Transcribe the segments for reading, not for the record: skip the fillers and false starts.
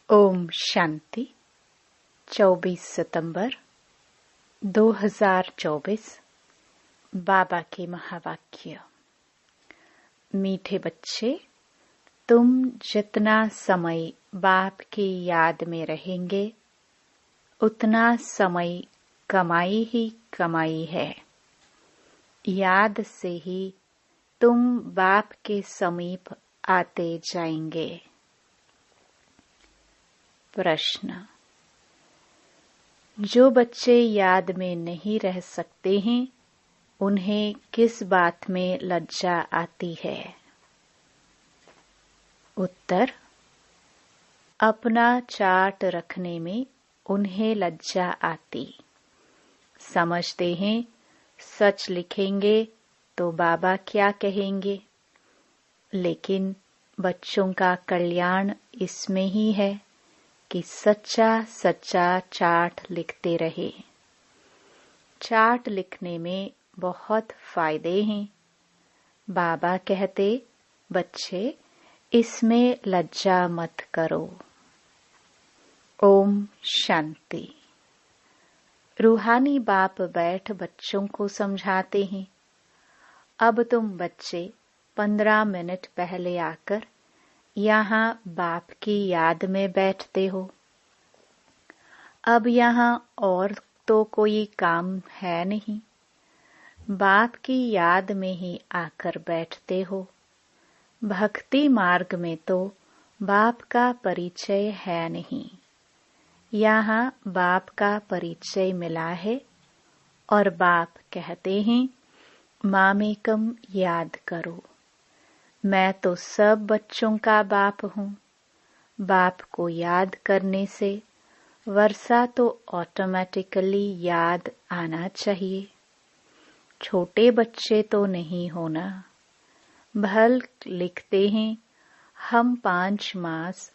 ओम शांति। 24 सितंबर 2024। बाबा के महावाक्य। मीठे बच्चे, तुम जितना समय बाप की याद में रहेंगे उतना समय कमाई ही कमाई है। याद से ही तुम बाप के समीप आते जाएंगे। प्रश्न। जो बच्चे याद में नहीं रह सकते हैं उन्हें किस बात में लज्जा आती है? उत्तर। अपना चार्ट रखने में उन्हें लज्जा आती। समझते हैं सच लिखेंगे तो बाबा क्या कहेंगे, लेकिन बच्चों का कल्याण इसमें ही है कि सच्चा सच्चा चार्ट लिखते रहे। चार्ट लिखने में बहुत फायदे हैं। बाबा कहते, बच्चे इसमें लज्जा मत करो। ओम शांति। रूहानी बाप बैठ बच्चों को समझाते हैं। अब तुम बच्चे 15 मिनट पहले आकर यहाँ बाप की याद में बैठते हो। अब यहाँ और तो कोई काम है नहीं, बाप की याद में ही आकर बैठते हो। भक्ति मार्ग में तो बाप का परिचय है नहीं, यहाँ बाप का परिचय मिला है और बाप कहते हैं मामेकम याद करो। मैं तो सब बच्चों का बाप हूँ। बाप को याद करने से वर्षा तो ऑटोमेटिकली याद आना चाहिए। छोटे बच्चे तो नहीं होना। भल लिखते हैं हम 5 मास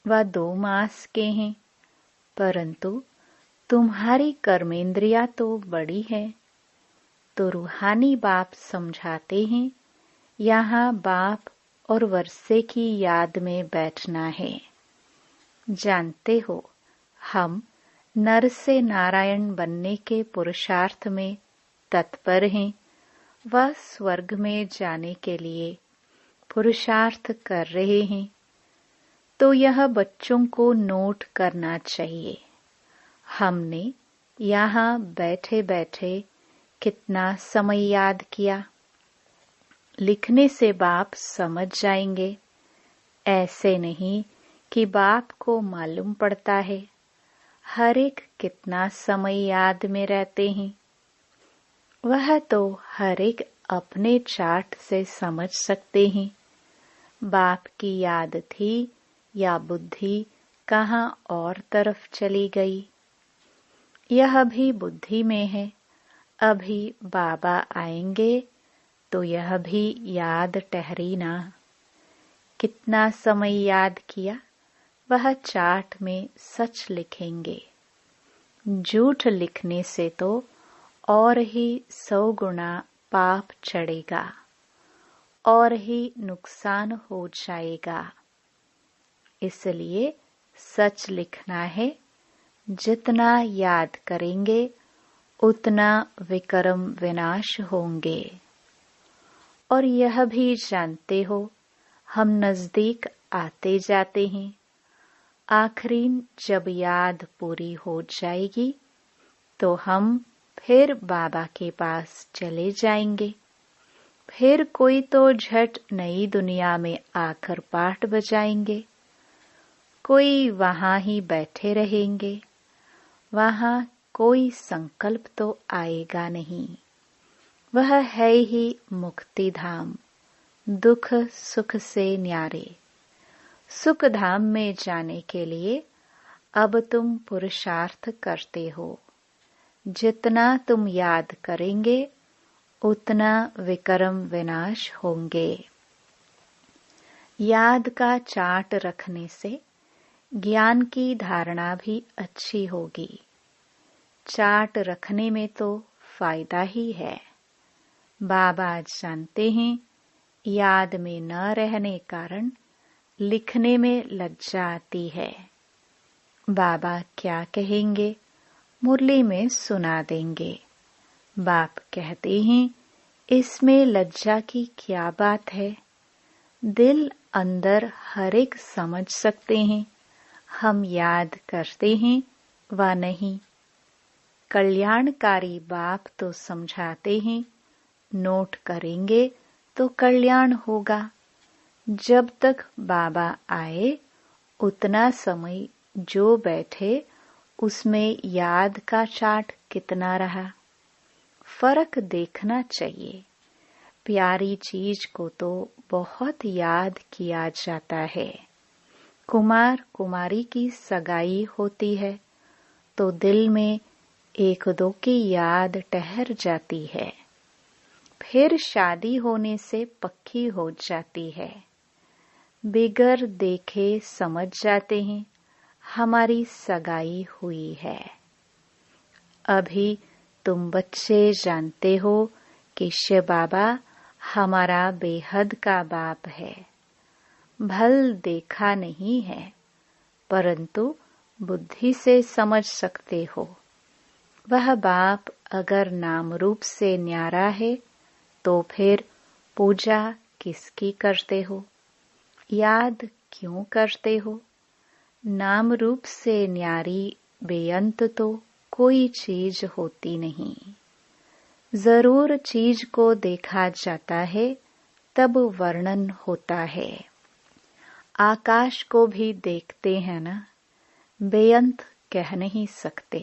व 2 मास के हैं, परंतु तुम्हारी कर्मेंद्रियां तो बड़ी है। तो रूहानी बाप समझाते हैं यहाँ बाप और वर्षे की याद में बैठना है। जानते हो हम नर से नारायण बनने के पुरुषार्थ में तत्पर हैं व स्वर्ग में जाने के लिए पुरुषार्थ कर रहे हैं। तो यह बच्चों को नोट करना चाहिए। हमने यहाँ बैठे बैठे कितना समय याद किया। लिखने से बाप समझ जाएंगे। ऐसे नहीं कि बाप को मालूम पड़ता है हर एक कितना समय याद में रहते हैं। वह तो हर एक अपने चार्ट से समझ सकते हैं बाप की याद थी या बुद्धि कहाँ और तरफ चली गई। यह भी बुद्धि में है। अभी बाबा आएंगे तो यह भी याद ठहरी ना। कितना समय याद किया वह चार्ट में सच लिखेंगे। झूठ लिखने से तो और ही 100 गुना पाप चढ़ेगा और ही नुकसान हो जाएगा। इसलिए सच लिखना है। जितना याद करेंगे उतना विक्रम विनाश होंगे। और यह भी जानते हो हम नजदीक आते जाते हैं। आखिरी जब याद पूरी हो जाएगी तो हम फिर बाबा के पास चले जाएंगे। फिर कोई तो झट नई दुनिया में आकर पाठ बजाएंगे, कोई वहां ही बैठे रहेंगे। वहां कोई संकल्प तो आएगा नहीं। वह है ही मुक्ति धाम, दुख सुख से न्यारे। सुख धाम में जाने के लिए अब तुम पुरुषार्थ करते हो। जितना तुम याद करेंगे उतना विक्रम विनाश होंगे। याद का चार्ट रखने से ज्ञान की धारणा भी अच्छी होगी। चार्ट रखने में तो फायदा ही है। बाबा जानते हैं याद में न रहने कारण लिखने में लज्जा आती है। बाबा क्या कहेंगे मुरली में सुना देंगे। बाप कहते हैं, इसमें लज्जा की क्या बात है। दिल अंदर हर एक समझ सकते हैं, हम याद करते हैं व नहीं। कल्याणकारी बाप तो समझाते हैं, नोट करेंगे तो कल्याण होगा। जब तक बाबा आए उतना समय जो बैठे उसमें याद का चार्ट कितना रहा, फर्क देखना चाहिए। प्यारी चीज को तो बहुत याद किया जाता है। कुमार कुमारी की सगाई होती है तो दिल में एक दो की याद ठहर जाती है, फिर शादी होने से पक्की हो जाती है। बिगर देखे समझ जाते हैं हमारी सगाई हुई है। अभी तुम बच्चे जानते हो कि शिव बाबा हमारा बेहद का बाप है। भल देखा नहीं है परंतु बुद्धि से समझ सकते हो। वह बाप अगर नाम रूप से न्यारा है तो फिर पूजा किसकी करते हो, याद क्यों करते हो। नाम रूप से न्यारी बेअंत तो कोई चीज होती नहीं। जरूर चीज को देखा जाता है तब वर्णन होता है। आकाश को भी देखते हैं ना, बेअंत कह नहीं सकते।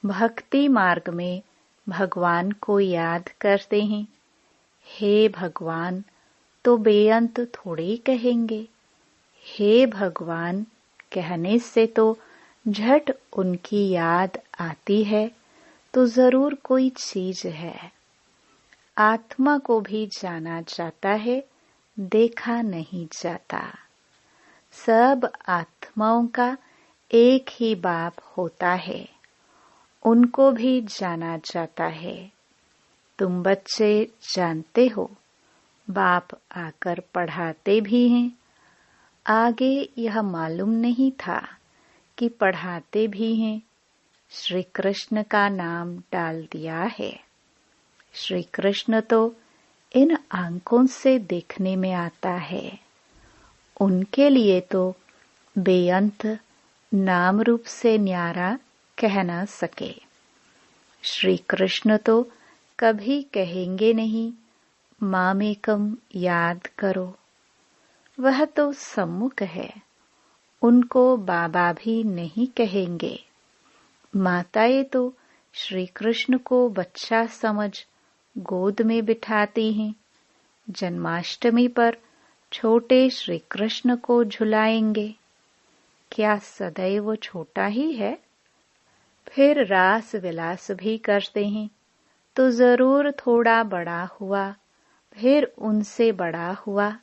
भक्ति मार्ग में भगवान को याद करते हैं, हे भगवान तो बेअंत थोड़े कहेंगे। हे भगवान कहने से तो झट उनकी याद आती है तो जरूर कोई चीज है। आत्मा को भी जाना जाता है, देखा नहीं जाता। सब आत्माओं का एक ही बाप होता है, उनको भी जाना जाता है। तुम बच्चे जानते हो, बाप आकर पढ़ाते भी हैं। आगे यह मालूम नहीं था कि पढ़ाते भी हैं। श्री कृष्ण का नाम डाल दिया है। श्री कृष्ण तो इन आंखों से देखने में आता है। उनके लिए तो बेअंत नाम रूप से न्यारा कह न सके। श्री कृष्ण तो कभी कहेंगे नहीं मामेकम याद करो। वह तो सम्मुख है, उनको बाबा भी नहीं कहेंगे। माताएं तो श्री कृष्ण को बच्चा समझ गोद में बिठाती हैं। जन्माष्टमी पर छोटे श्री कृष्ण को झुलाएंगे। क्या सदैव छोटा ही है? फिर रास विलास भी करते हैं तो जरूर थोड़ा बड़ा हुआ, फिर उनसे बड़ा हुआ।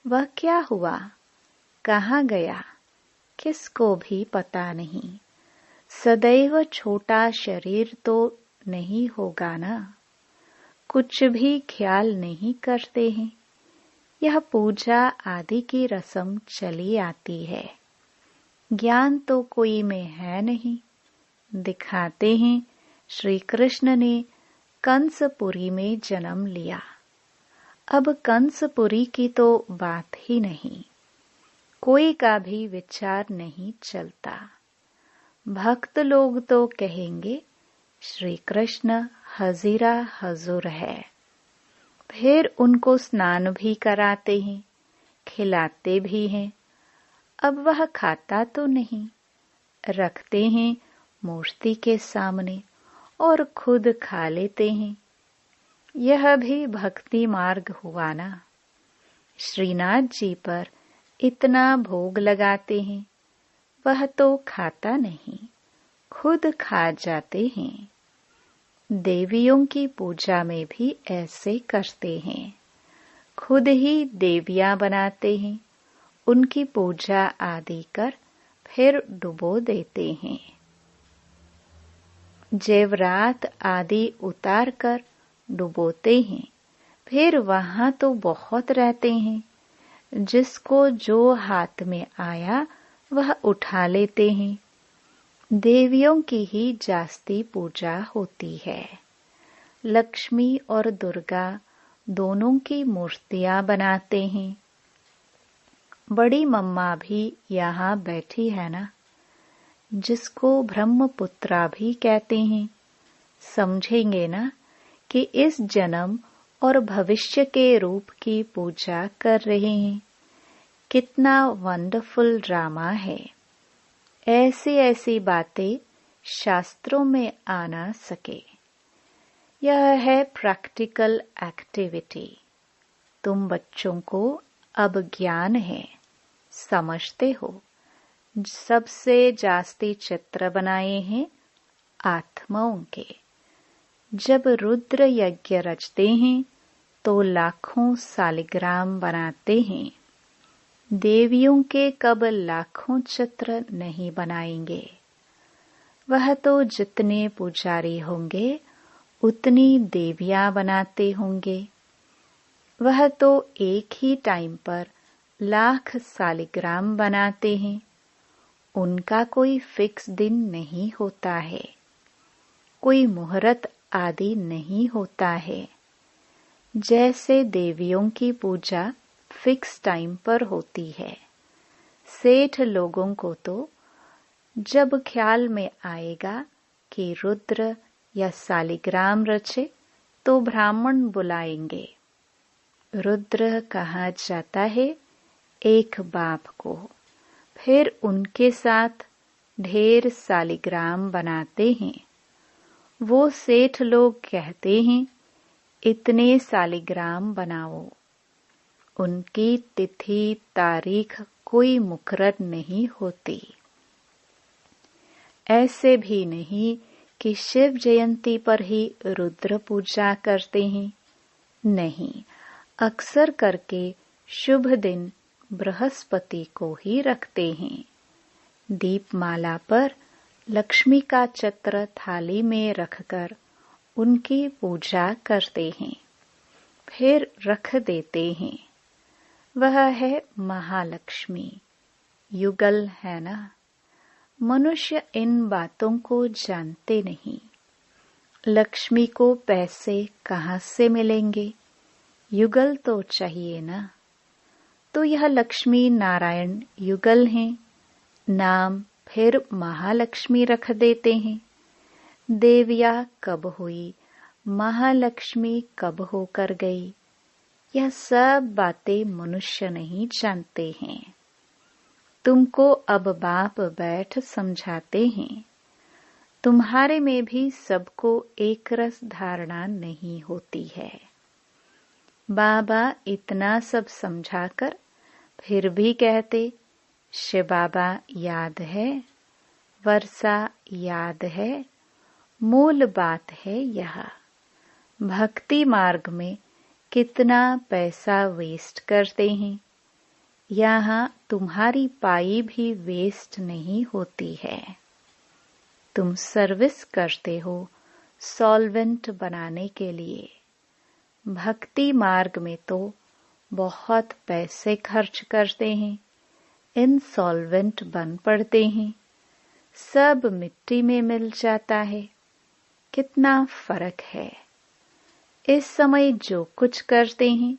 वह क्या हुआ, कहाँ गया, किसको भी पता नहीं। सदैव छोटा शरीर तो नहीं होगा ना। कुछ भी ख्याल नहीं करते हैं। यह पूजा आदि की रस्म चली आती है। ज्ञान तो कोई में है नहीं। दिखाते हैं श्री कृष्ण ने कंसपुरी में जन्म लिया। अब कंसपुरी की तो बात ही नहीं, कोई का भी विचार नहीं चलता। भक्त लोग तो कहेंगे श्री कृष्ण हजीरा हजूर है। फिर उनको स्नान भी कराते हैं, खिलाते भी हैं। अब वह खाता तो नहीं, रखते हैं मूर्ति के सामने और खुद खा लेते हैं। यह भी भक्ति मार्ग हुआ ना। श्रीनाथ जी पर इतना भोग लगाते हैं, वह तो खाता नहीं, खुद खा जाते हैं। देवियों की पूजा में भी ऐसे करते हैं, खुद ही देवियां बनाते हैं, उनकी पूजा आदि कर फिर डुबो देते हैं। जेवरात आदि उतार कर डुबोते हैं। फिर वहां तो बहुत रहते हैं। जिसको जो हाथ में आया वह उठा लेते हैं। देवियों की ही जास्ती पूजा होती है। लक्ष्मी और दुर्गा दोनों की मूर्तियां बनाते हैं। बड़ी मम्मा भी यहाँ बैठी है ना, जिसको ब्रह्मपुत्रा भी कहते हैं। समझेंगे ना कि इस जन्म और भविष्य के रूप की पूजा कर रहे हैं। कितना वंडरफुल ड्रामा है। ऐसी ऐसी बातें शास्त्रों में आ ना सके। यह है प्रैक्टिकल एक्टिविटी। तुम बच्चों को अब ज्ञान है, समझते हो। सबसे जास्ती चित्र बनाए हैं आत्माओं के। जब रुद्र यज्ञ रचते हैं तो लाखों सालिग्राम बनाते हैं। देवियों के कब लाखों चित्र नहीं बनाएंगे। वह तो जितने पुजारी होंगे उतनी देवियां बनाते होंगे। वह तो एक ही टाइम पर लाख सालिग्राम बनाते हैं। उनका कोई फिक्स दिन नहीं होता है, कोई मुहूर्त आदि नहीं होता है। जैसे देवियों की पूजा फिक्स टाइम पर होती है। सेठ लोगों को तो जब ख्याल में आएगा कि रुद्र या सालिग्राम रचे तो ब्राह्मण बुलाएंगे। रुद्र कहा जाता है एक बाप को। फिर उनके साथ ढेर सालिग्राम बनाते हैं। वो सेठ लोग कहते हैं इतने सालिग्राम बनाओ। उनकी तिथि तारीख कोई मुकर्रर नहीं होती। ऐसे भी नहीं कि शिव जयंती पर ही रुद्र पूजा करते हैं। नहीं, अक्सर करके शुभ दिन बृहस्पति को ही रखते हैं। दीपमाला पर लक्ष्मी का चित्र थाली में रखकर उनकी पूजा करते हैं, फिर रख देते हैं। वह है महालक्ष्मी। युगल है ना। मनुष्य इन बातों को जानते नहीं। लक्ष्मी को पैसे कहाँ से मिलेंगे? युगल तो चाहिए ना। तो यह लक्ष्मी नारायण युगल हैं। नाम फिर महालक्ष्मी रख देते हैं। देविया कब हुई, महालक्ष्मी कब होकर गई, यह सब बातें मनुष्य नहीं जानते हैं। तुमको अब बाप बैठ समझाते हैं। तुम्हारे में भी सबको एक रस धारणा नहीं होती है। बाबा इतना सब समझाकर फिर भी कहते शिव बाबा याद है, वर्षा याद है। मूल बात है यह। भक्ति मार्ग में कितना पैसा वेस्ट करते हैं। यहाँ तुम्हारी पाई भी वेस्ट नहीं होती है। तुम सर्विस करते हो सॉल्वेंट बनाने के लिए। भक्ति मार्ग में तो बहुत पैसे खर्च करते हैं, इनसॉल्वेंट बन पड़ते हैं। सब मिट्टी में मिल जाता है। कितना फर्क है। इस समय जो कुछ करते हैं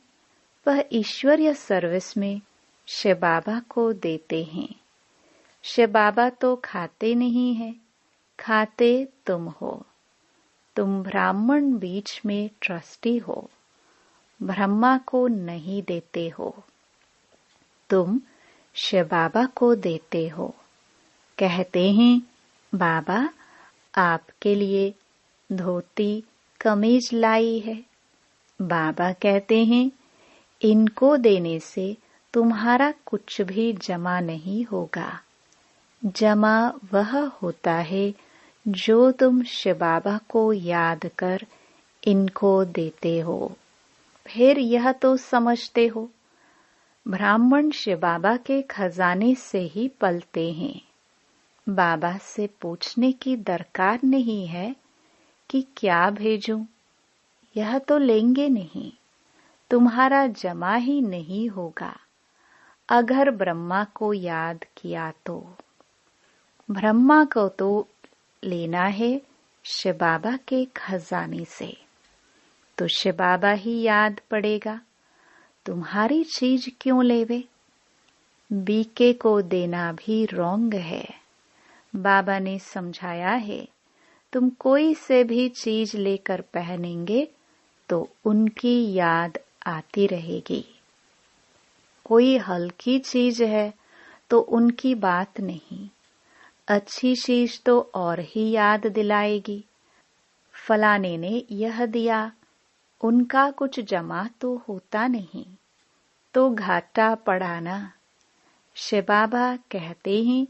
वह ईश्वरीय सर्विस में शिव बाबा को देते हैं। शिव बाबा तो खाते नहीं है, खाते तुम हो। तुम ब्राह्मण बीच में ट्रस्टी हो, ब्रह्मा को नहीं देते हो। तुम शिव बाबा को देते हो। कहते हैं बाबा आपके लिए धोती कमीज लाई है। बाबा कहते हैं इनको देने से तुम्हारा कुछ भी जमा नहीं होगा। जमा वह होता है जो तुम शिव बाबा को याद कर इनको देते हो। फिर यह तो समझते हो ब्राह्मण शिव बाबा के खजाने से ही पलते हैं। बाबा से पूछने की दरकार नहीं है कि क्या भेजूं। यह तो लेंगे नहीं, तुम्हारा जमा ही नहीं होगा। अगर ब्रह्मा को याद किया तो ब्रह्मा को तो लेना है शिव बाबा के खजाने से, तो शिव बाबा ही याद पड़ेगा। तुम्हारी चीज क्यों लेवे? बीके को देना भी रॉन्ग है। बाबा ने समझाया है, तुम कोई से भी चीज लेकर पहनेंगे तो उनकी याद आती रहेगी। कोई हल्की चीज है तो उनकी बात नहीं, अच्छी चीज तो और ही याद दिलाएगी। फलाने ने यह दिया, उनका कुछ जमा तो होता नहीं, तो घाटा पड़ाना। शिव बाबा कहते हैं,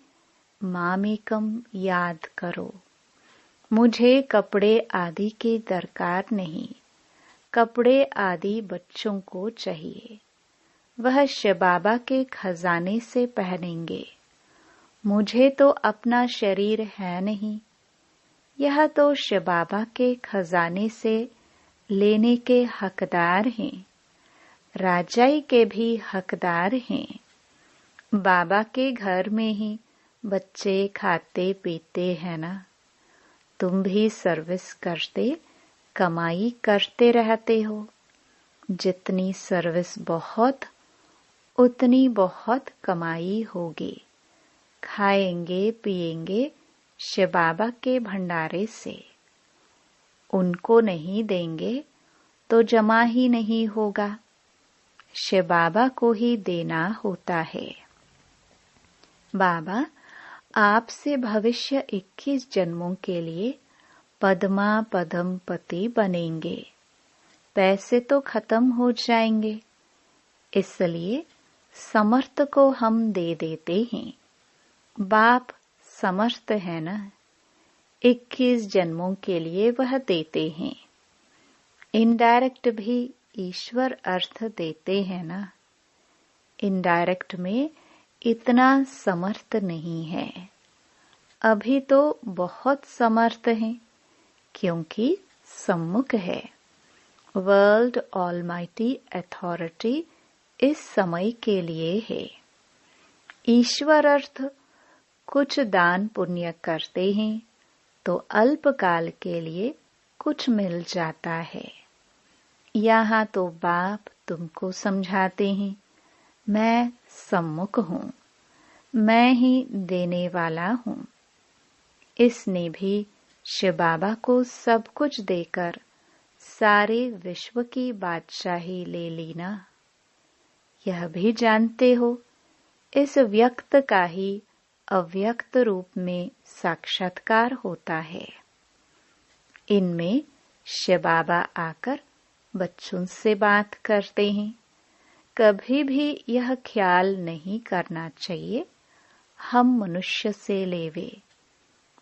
मामेकम याद करो। मुझे कपड़े आदि की दरकार नहीं, कपड़े आदि बच्चों को चाहिए। वह शिव बाबा के खजाने से पहनेंगे। मुझे तो अपना शरीर है नहीं, यह तो शिव बाबा के खजाने से लेने के हकदार हैं। राजाई के भी हकदार हैं। बाबा के घर में ही बच्चे खाते पीते हैं ना। तुम भी सर्विस करते, कमाई करते रहते हो। जितनी सर्विस बहुत, उतनी बहुत कमाई होगी। खाएंगे पिएंगे शिव बाबा के भंडारे से। उनको नहीं देंगे तो जमा ही नहीं होगा। शिव बाबा को ही देना होता है। बाबा आपसे भविष्य 21 जन्मों के लिए पद्मा पद्मपति बनेंगे। पैसे तो खत्म हो जाएंगे, इसलिए समर्थ को हम दे देते हैं। बाप समर्थ है ना, 21 जन्मों के लिए वह देते हैं। इनडायरेक्ट भी ईश्वर अर्थ देते हैं ना। इनडायरेक्ट में इतना समर्थ नहीं है। अभी तो बहुत समर्थ हैं, क्योंकि सम्मुख है। वर्ल्ड ऑलमाइटी अथॉरिटी इस समय के लिए है। ईश्वर अर्थ कुछ दान पुण्य करते हैं तो अल्पकाल के लिए कुछ मिल जाता है। यहाँ तो बाप तुमको समझाते हैं, मैं सम्मुख हूँ, मैं ही देने वाला हूँ। इसने भी शिव बाबा को सब कुछ देकर सारे विश्व की बादशाही ले ली ना। यह भी जानते हो, इस व्यक्त का ही अव्यक्त रूप में साक्षात्कार होता है। इनमें शिव बाबा आकर बच्चों से बात करते हैं। कभी भी यह ख्याल नहीं करना चाहिए हम मनुष्य से लेवे।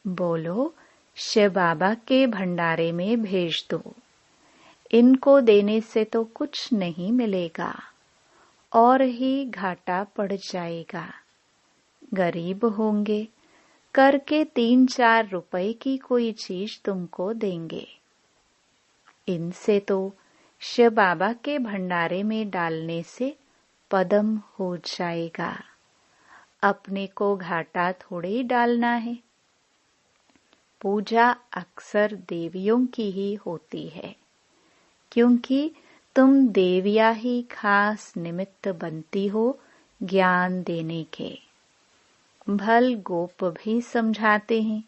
बोलो शिव बाबा के भंडारे में भेज दो। इनको देने से तो कुछ नहीं मिलेगा और ही घाटा पड़ जाएगा। गरीब होंगे, करके 3-4 रुपए की कोई चीज तुमको देंगे। इनसे तो शिव बाबा के भंडारे में डालने से पद्म हो जाएगा। अपने को घाटा थोड़े डालना है। पूजा अक्सर देवियों की ही होती है, क्योंकि तुम देविया ही खास निमित्त बनती हो ज्ञान देने के। भल गोप भी समझाते हैं,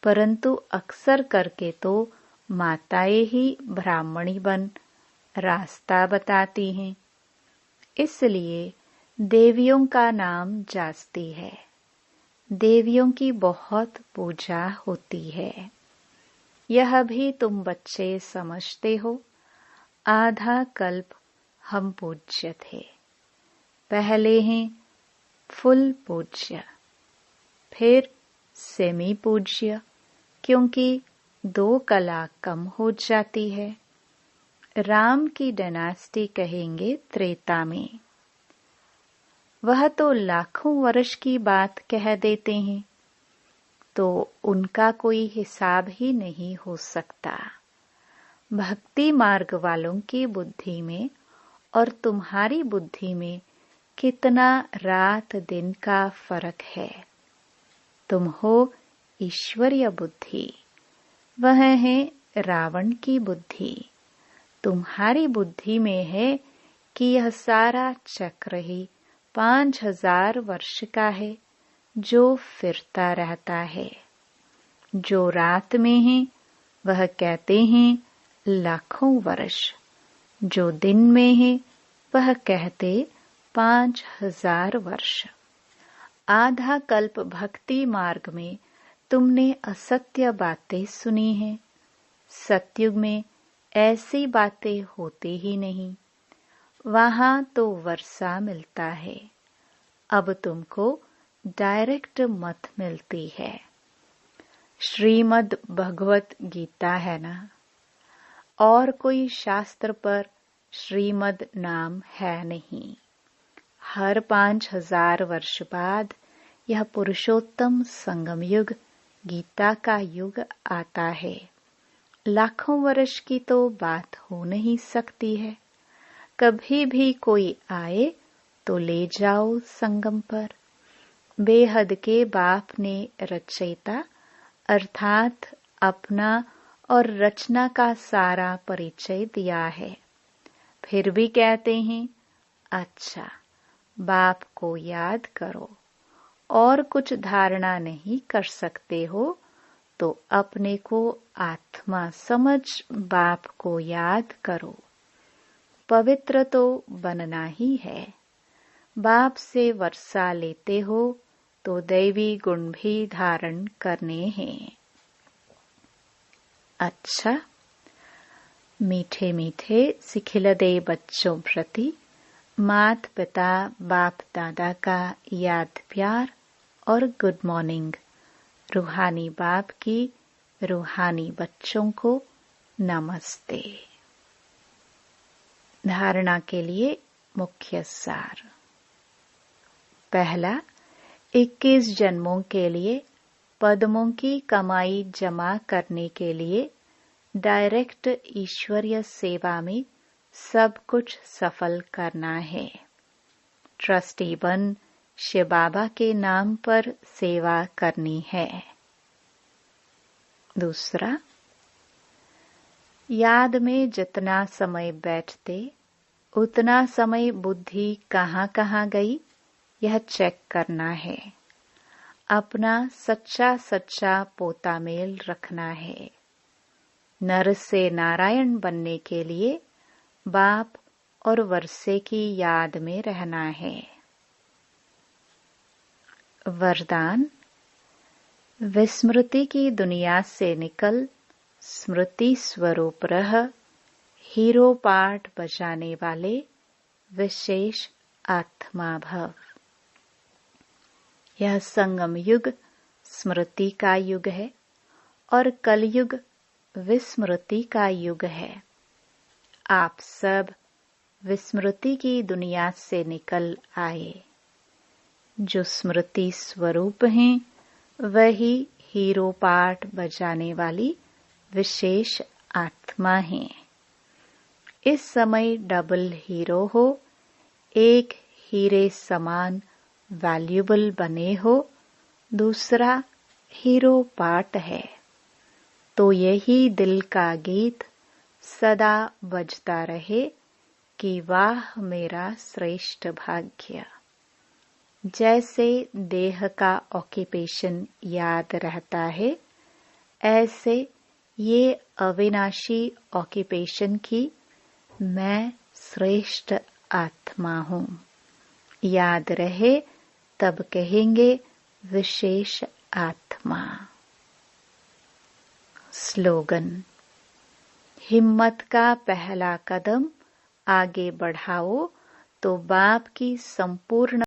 परंतु अक्सर करके तो माताएं ही ब्राह्मणी बन रास्ता बताती हैं। इसलिए देवियों का नाम जास्ती है। देवियों की बहुत पूजा होती है। यह भी तुम बच्चे समझते हो। आधा कल्प हम पूज्य थे, पहले हैं फुल पूज्य, फिर सेमी पूज्य, क्योंकि 2 कला कम हो जाती है। राम की डायनेस्टी कहेंगे त्रेता में। वह तो लाखों वर्ष की बात कह देते हैं, तो उनका कोई हिसाब ही नहीं हो सकता। भक्ति मार्ग वालों की बुद्धि में और तुम्हारी बुद्धि में कितना रात दिन का फर्क है। तुम हो ईश्वरीय बुद्धि, वह है रावण की बुद्धि। तुम्हारी बुद्धि में है कि यह सारा चक्र ही 5000 वर्ष का है जो फिरता रहता है। जो रात में है वह कहते हैं लाखों वर्ष, जो दिन में है वह कहते 5000 वर्ष। आधा कल्प भक्ति मार्ग में तुमने असत्य बातें सुनी हैं। सतयुग में ऐसी बातें होती ही नहीं, वहां तो वर्षा मिलता है। अब तुमको डायरेक्ट मत मिलती है। श्रीमद् भगवत गीता है ना, और कोई शास्त्र पर श्रीमद् नाम है नहीं। हर 5000 वर्ष बाद यह पुरुषोत्तम संगम युग गीता का युग आता है। लाखों वर्ष की तो बात हो नहीं सकती है। कभी भी कोई आए तो ले जाओ संगम पर। बेहद के बाप ने रचयिता अर्थात अपना और रचना का सारा परिचय दिया है। फिर भी कहते हैं अच्छा बाप को याद करो, और कुछ धारणा नहीं कर सकते हो तो अपने को आत्मा समझ बाप को याद करो। पवित्र तो बनना ही है। बाप से वर्षा लेते हो तो दैवी गुण भी धारण करने हैं। अच्छा, मीठे मीठे सिखिलदे बच्चों प्रति मात पिता बाप दादा का याद प्यार और गुड मॉर्निंग। रूहानी बाप की रूहानी बच्चों को नमस्ते। धारणा के लिए मुख्य सार। पहला, 21 जन्मों के लिए पद्मों की कमाई जमा करने के लिए डायरेक्ट ईश्वरीय सेवा में सब कुछ सफल करना है। ट्रस्टी बन शिव बाबा के नाम पर सेवा करनी है। दूसरा, याद में जितना समय बैठते उतना समय बुद्धि कहाँ कहाँ गई यह चेक करना है। अपना सच्चा सच्चा पोता मेल रखना है। नर से नारायण बनने के लिए बाप और वर्षे की याद में रहना है। वरदान, विस्मृति की दुनिया से निकल स्मृति स्वरूप रह, हीरो पाठ बजाने वाले विशेष आत्मा भव। यह संगम युग स्मृति का युग है और कलयुग विस्मृति का युग है। आप सब विस्मृति की दुनिया से निकल आए। जो स्मृति स्वरूप हैं वही हीरो पाठ बजाने वाली विशेष आत्मा हैं। इस समय डबल हीरो हो, एक हीरे समान वैल्यूबल बने हो, दूसरा हीरो पाठ है। तो यही दिल का गीत सदा बजता रहे कि वाह मेरा श्रेष्ठ भाग्य। जैसे देह का ऑक्यूपेशन याद रहता है, ऐसे ये अविनाशी ऑक्यूपेशन की मैं श्रेष्ठ आत्मा हूँ याद रहे, तब कहेंगे विशेष आत्मा। स्लोगन, हिम्मत का पहला कदम आगे बढ़ाओ तो बाप की संपूर्ण